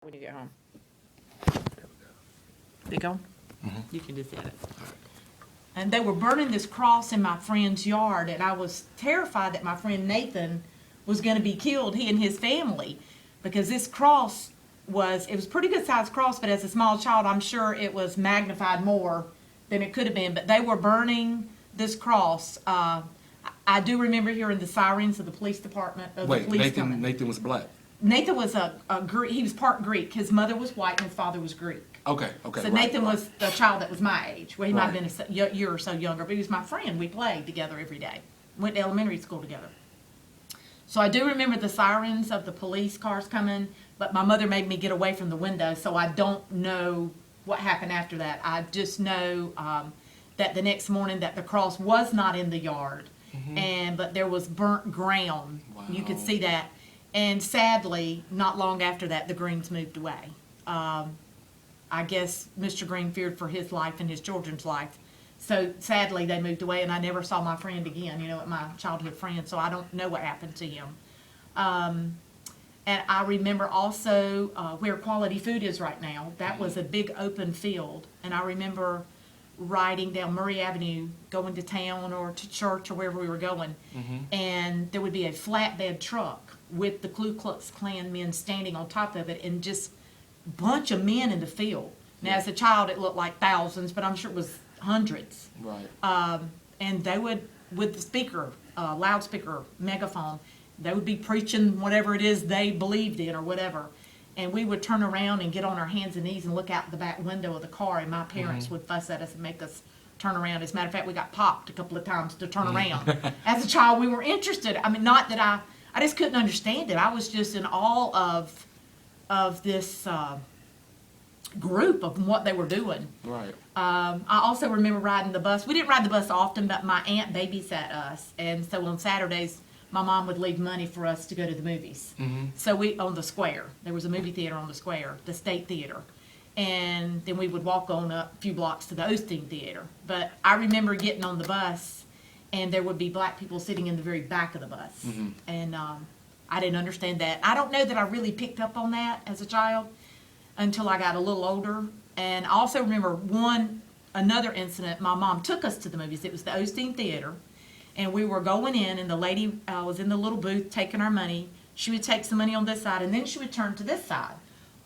when you get home. They go? You can just edit. And they were burning this cross in my friend's yard, and I was terrified that my friend Nathan was going to be killed, he and his family, because this cross it was a pretty good sized cross, but as a small child, I'm sure it was magnified more than it could have been. But they were burning this cross. I do remember hearing the sirens of the police department. Wait, Nathan was black. Nathan was a Greek. He was part Greek. His mother was white and his father was Greek. Okay. So Nathan was the child that was my age. Well, he might have been a year or so younger, but he was my friend. We played together every day. Went to elementary school together. So I do remember the sirens of the police cars coming, but my mother made me get away from the window, so I don't know what happened after that. I just know that the next morning that the cross was not in the yard, but there was burnt ground. Wow. You could see that. And sadly, not long after that, the Greens moved away. I guess Mr. Green feared for his life and his children's life. So sadly, they moved away, and I never saw my friend again, my childhood friend, so I don't know what happened to him. And I remember also where Quality Food is right now. That was a big open field, and I remember riding down Murray Avenue, going to town or to church or wherever we were going, and there would be a flatbed truck with the Ku Klux Klan men standing on top of it, and just a bunch of men in the field. Now, as a child, it looked like thousands, but I'm sure it was hundreds. Right. And they would, with the speaker, loudspeaker, megaphone, they would be preaching whatever it is they believed in or whatever. And we would turn around and get on our hands and knees and look out the back window of the car, and my parents would fuss at us and make us turn around. As a matter of fact, we got popped a couple of times to turn around. As a child, we were interested. I mean, not that I just couldn't understand it. I was just in awe of this group of what they were doing. Right. I also remember riding the bus. We didn't ride the bus often, but my aunt babysat us, and so on Saturdays, my mom would leave money for us to go to the movies. So on the square, there was a movie theater on the square, the State Theater, and then we would walk on up a few blocks to the Osteen Theater. But I remember getting on the bus, and there would be black people sitting in the very back of the bus, and I didn't understand that. I don't know that I really picked up on that as a child until I got a little older. And I also remember another incident. My mom took us to the movies. It was the Osteen Theater, and we were going in, and the lady was in the little booth taking our money. She would take some money on this side, and then she would turn to this side.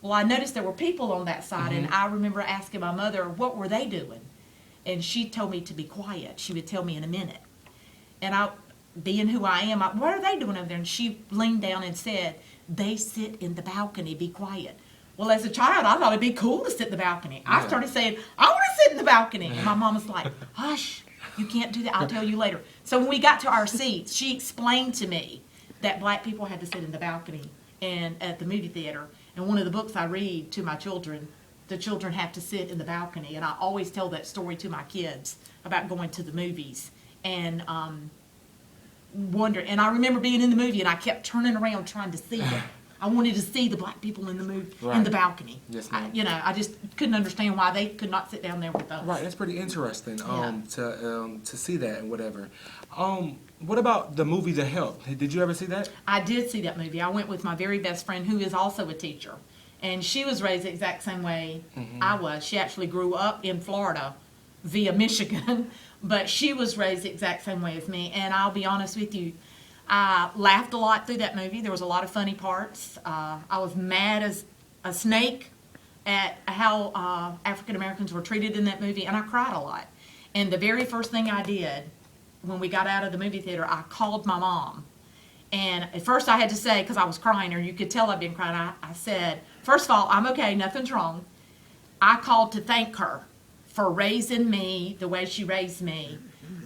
Well, I noticed there were people on that side, and I remember asking my mother, what were they doing? And she told me to be quiet. She would tell me in a minute. And I, being who I am, what are they doing over there? And she leaned down and said, they sit in the balcony, be quiet. Well, as a child, I thought it'd be cool to sit in the balcony. I started saying, I want to sit in the balcony. And my mom was like, hush, you can't do that. I'll tell you later. So when we got to our seats, she explained to me that black people had to sit in the balcony and at the movie theater. And one of the books I read to my children, the children have to sit in the balcony. And I always tell that story to my kids about going to the movies and wonder. And I remember being in the movie, and I kept turning around trying to see it. I wanted to see the black people in the movie, in the balcony. Yes, ma'am. I just couldn't understand why they could not sit down there with us. Right, that's pretty interesting to see that and whatever. What about the movie The Help? Did you ever see that? I did see that movie. I went with my very best friend, who is also a teacher, and she was raised the exact same way I was. She actually grew up in Florida via Michigan, but she was raised the exact same way as me. And I'll be honest with you, I laughed a lot through that movie. There was a lot of funny parts. I was mad as a snake at how African Americans were treated in that movie, and I cried a lot. And the very first thing I did when we got out of the movie theater, I called my mom. And at first I had to say, because I was crying, or you could tell I'd been crying, I said, first of all, I'm okay, nothing's wrong. I called to thank her for raising me the way she raised me,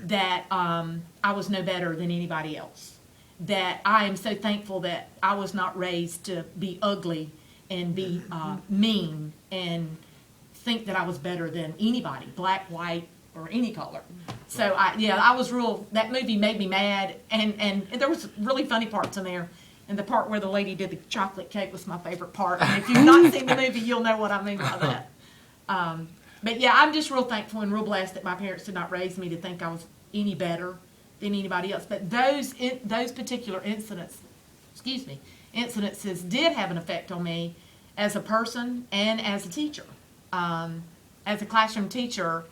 that I was no better than anybody else. That I am so thankful that I was not raised to be ugly and be mean and think that I was better than anybody, black, white, or any color. So I was that movie made me mad, and there was really funny parts in there. And the part where the lady did the chocolate cake was my favorite part. And if you've not seen the movie, you'll know what I mean by that. But yeah, I'm just real thankful and real blessed that my parents did not raise me to think I was any better than anybody else. But those particular incidences did have an effect on me, as a person and as a teacher. As a classroom teacher,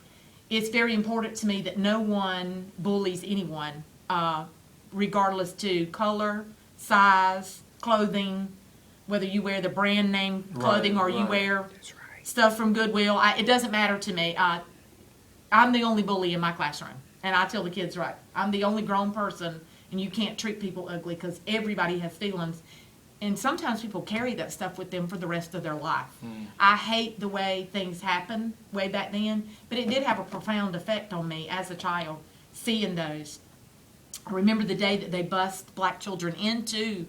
it's very important to me that no one bullies anyone, regardless to color, size, clothing, whether you wear the brand name clothing or you wear stuff from Goodwill. It doesn't matter to me. I'm the only bully in my classroom, and I tell the kids, right, I'm the only grown person, and you can't treat people ugly because everybody has feelings. And sometimes people carry that stuff with them for the rest of their life. I hate the way things happened way back then, but it did have a profound effect on me as a child, seeing those. I remember the day that they bussed black children into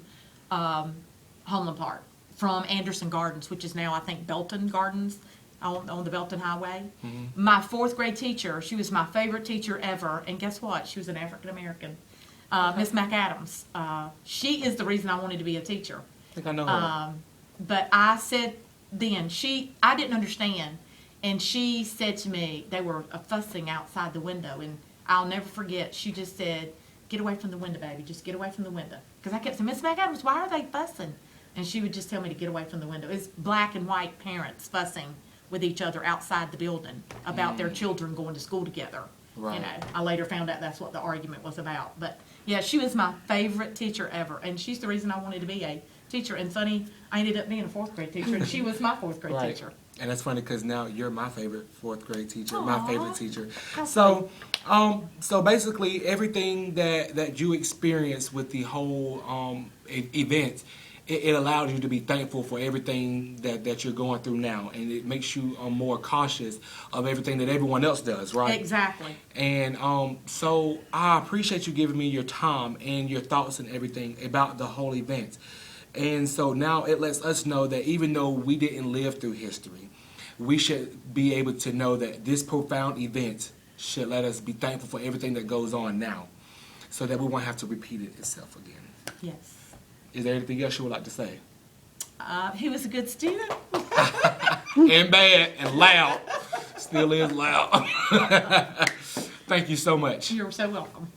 Homeland Park from Anderson Gardens, which is now, I think, Belton Gardens on the Belton Highway. My 4th grade teacher, she was my favorite teacher ever, and guess what? She was an African American. Miss McAdams. She is the reason I wanted to be a teacher. I think I know her. But I said then, I didn't understand, and she said to me, they were fussing outside the window, and I'll never forget, she just said, get away from the window, baby, just get away from the window. Because I kept saying, Miss McAdams, why are they fussing? And she would just tell me to get away from the window. It's black and white parents fussing with each other outside the building about their children going to school together. Right. You know, I later found out that's what the argument was about. But yeah, she was my favorite teacher ever, and she's the reason I wanted to be a teacher. And funny, I ended up being a 4th grade teacher, and she was my 4th grade teacher. And that's funny because now you're my favorite 4th grade teacher, my favorite teacher. How So, so basically everything that you experienced with the whole event, it allowed you to be thankful for everything that you're going through now, and it makes you more cautious of everything that everyone else does, right? Exactly. And so I appreciate you giving me your time and your thoughts and everything about the whole event. And so now it lets us know that even though we didn't live through history, we should be able to know that this profound event should let us be thankful for everything that goes on now, so that we won't have to repeat it itself again. Yes. Is there anything else you would like to say? He was a good student. And bad and loud. Still is loud. Thank you so much. You're so welcome.